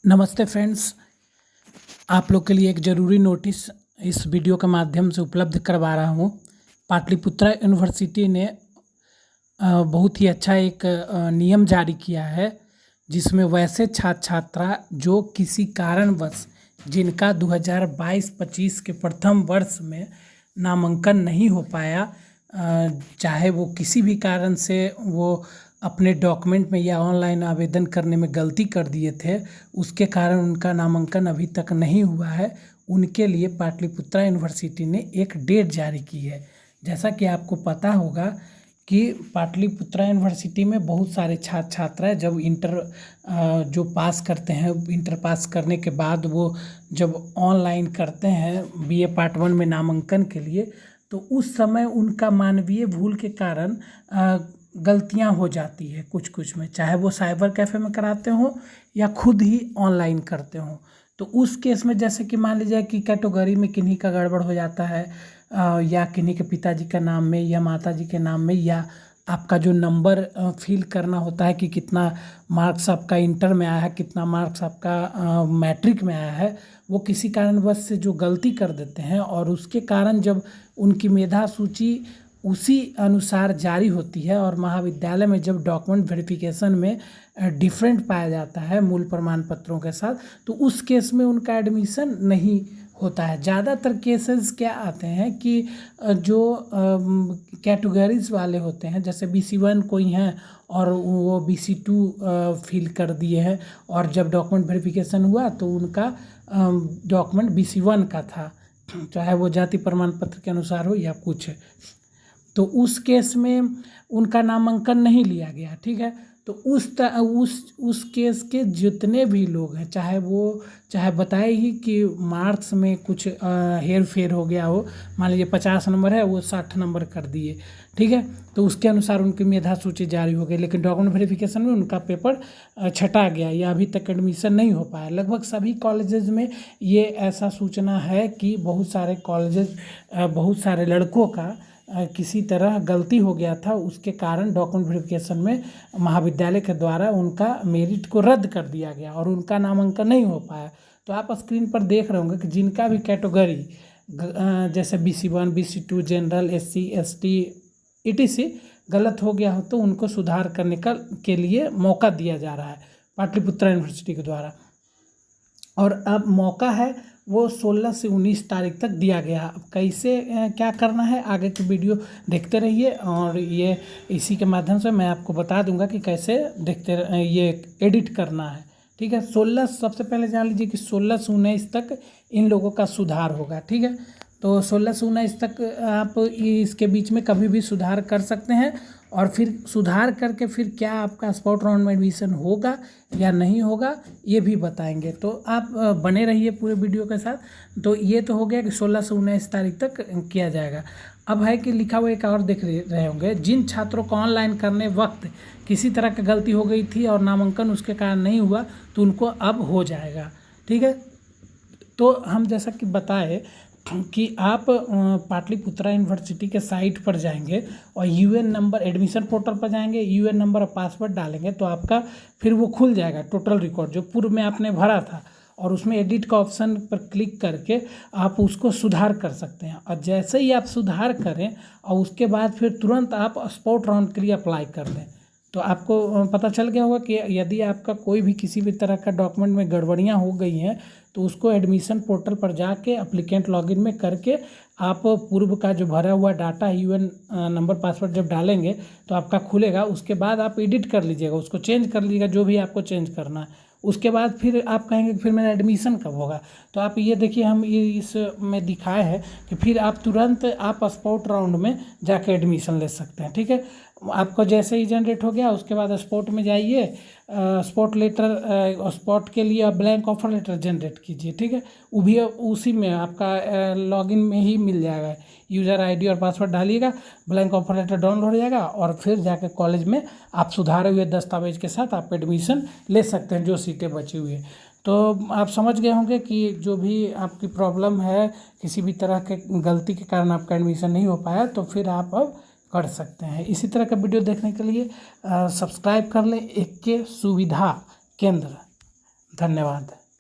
नमस्ते फ्रेंड्स। आप लोग के लिए एक ज़रूरी नोटिस इस वीडियो के माध्यम से उपलब्ध करवा रहा हूँ। पाटलिपुत्रा यूनिवर्सिटी ने बहुत ही अच्छा एक नियम जारी किया है, जिसमें वैसे छात्र छात्रा जो किसी कारणवश जिनका 2022-25 के प्रथम वर्ष में नामांकन नहीं हो पाया, चाहे वो किसी भी कारण से वो अपने डॉक्यूमेंट में या ऑनलाइन आवेदन करने में गलती कर दिए थे, उसके कारण उनका नामांकन अभी तक नहीं हुआ है, उनके लिए पाटलिपुत्रा यूनिवर्सिटी ने एक डेट जारी की है। जैसा कि आपको पता होगा कि पाटलिपुत्रा यूनिवर्सिटी में बहुत सारे छात्र छात्राएँ जब जो पास करते हैं, इंटर पास करने के बाद वो जब ऑनलाइन करते हैं बीए पार्ट 1 में नामांकन के लिए, तो उस समय उनका मानवीय भूल के कारण गलतियां हो जाती है कुछ में, चाहे वो साइबर कैफ़े में कराते हो या खुद ही ऑनलाइन करते हो। तो उस केस में जैसे कि मान लीजिए कि कैटेगरी में किन्हीं का गड़बड़ हो जाता है, या किन्हीं के पिताजी का नाम में या माताजी के नाम में, या आपका जो नंबर फिल करना होता है कि कितना मार्क्स आपका इंटर में आया है, कितना मार्क्स आपका मैट्रिक में आया है, वो किसी कारणवश से जो गलती कर देते हैं और उसके कारण जब उनकी मेधा सूची उसी अनुसार जारी होती है और महाविद्यालय में जब डॉक्यूमेंट वेरिफिकेशन में डिफरेंट पाया जाता है मूल प्रमाण पत्रों के साथ, तो उस केस में उनका एडमिशन नहीं होता है। ज़्यादातर केसेस क्या आते हैं कि जो कैटेगरीज वाले होते हैं, जैसे BC1 कोई हैं और वो BC2 फिल कर दिए हैं, और जब डॉक्यूमेंट वेरिफिकेशन हुआ तो उनका डॉक्यूमेंट BC1 का था, चाहे वो जाति प्रमाण पत्र के अनुसार हो या कुछ, तो उस केस में उनका नामांकन नहीं लिया गया। ठीक है, तो उस केस के जितने भी लोग हैं, चाहे बताए ही कि मार्क्स में कुछ हेर फेर हो गया हो, मान लीजिए 50 नंबर है वो 60 नंबर कर दिए, ठीक है, तो उसके अनुसार उनकी मेधा सूची जारी हो गई, लेकिन डॉक्यूमेंट वेरिफिकेशन में उनका पेपर छटा गया या अभी तक एडमिशन नहीं हो पाया। लगभग सभी कॉलेजेस में ये ऐसा सूचना है कि बहुत सारे कॉलेजेस, बहुत सारे लड़कों का किसी तरह गलती हो गया था, उसके कारण डॉक्यूमेंट वेरिफिकेशन में महाविद्यालय के द्वारा उनका मेरिट को रद्द कर दिया गया और उनका नामांकन नहीं हो पाया। तो आप स्क्रीन पर देख रहे होंगे कि जिनका भी कैटेगरी जैसे BC1, BC2, general, SC, ST etc गलत हो गया हो, तो उनको सुधार करने के लिए मौका दिया जा रहा है पाटलिपुत्रा यूनिवर्सिटी के द्वारा। और अब मौका है वो 16 से 19 तारीख तक दिया गया। अब कैसे क्या करना है आगे की वीडियो देखते रहिए, और ये इसी के माध्यम से मैं आपको बता दूंगा कि कैसे ये एडिट करना है। ठीक है, 16 सबसे पहले जान लीजिए कि 16 से 19 तक इन लोगों का सुधार होगा। ठीक है, तो 16 से 19 तक आप इसके बीच में कभी भी सुधार कर सकते हैं, और फिर सुधार करके फिर क्या आपका स्पॉट राउंड में एडमिशन होगा या नहीं होगा ये भी बताएंगे। तो आप बने रहिए पूरे वीडियो के साथ। तो ये तो हो गया कि 16 से 19 तारीख तक किया जाएगा। अब है कि लिखा हुआ एक और देख रहे होंगे, जिन छात्रों को ऑनलाइन करने वक्त किसी तरह की गलती हो गई थी और नामांकन उसके कारण नहीं हुआ, तो उनको अब हो जाएगा। ठीक है, तो हम जैसा कि बताए कि आप पाटलिपुत्रा यूनिवर्सिटी के साइट पर जाएंगे और UN नंबर, एडमिशन पोर्टल पर जाएंगे, UN नंबर और पासवर्ड डालेंगे तो आपका फिर वो खुल जाएगा टोटल रिकॉर्ड जो पूर्व में आपने भरा था, और उसमें एडिट का ऑप्शन पर क्लिक करके आप उसको सुधार कर सकते हैं। और जैसे ही आप सुधार करें और उसके बाद फिर तुरंत आप स्पॉट राउंड के लिए अप्लाई कर दें, तो आपको पता चल गया होगा कि यदि आपका कोई भी किसी भी तरह का डॉक्यूमेंट में गड़बड़ियाँ हो गई हैं, तो उसको एडमिशन पोर्टल पर जाके एप्लीकेंट लॉगिन में करके आप पूर्व का जो भरा हुआ डाटा UN नंबर पासवर्ड जब डालेंगे तो आपका खुलेगा। उसके बाद आप एडिट कर लीजिएगा, उसको चेंज कर लीजिएगा जो भी आपको चेंज करना है। उसके बाद फिर आप कहेंगे कि फिर मेरा एडमिशन कब होगा, तो आप ये देखिए हम ये इसमें दिखाए हैं कि फिर आप तुरंत आप स्पॉट राउंड में जाके एडमिशन ले सकते हैं। ठीक है, आपको जैसे ही जनरेट हो गया उसके बाद स्पॉट में जाइए, स्पॉट लेटर, स्पॉट के लिए आप ब्लैंक ऑफर लेटर जनरेट कीजिए। ठीक है, वो भी उसी में आपका लॉगिन में ही मिल जाएगा, यूज़र ID और पासवर्ड डालिएगा, ब्लैंक ऑफर लेटर डाउनलोड हो जाएगा, और फिर जाकर कॉलेज में आप सुधारे हुए दस्तावेज के साथ आप एडमिशन ले सकते हैं जो सीटें बची हुई हैं। तो आप समझ गए होंगे कि जो भी आपकी प्रॉब्लम है, किसी भी तरह के गलती के कारण आपका एडमिशन नहीं हो पाया, तो फिर आप अब कर सकते हैं। इसी तरह का वीडियो देखने के लिए सब्सक्राइब कर लें AK सुविधा केंद्र। धन्यवाद।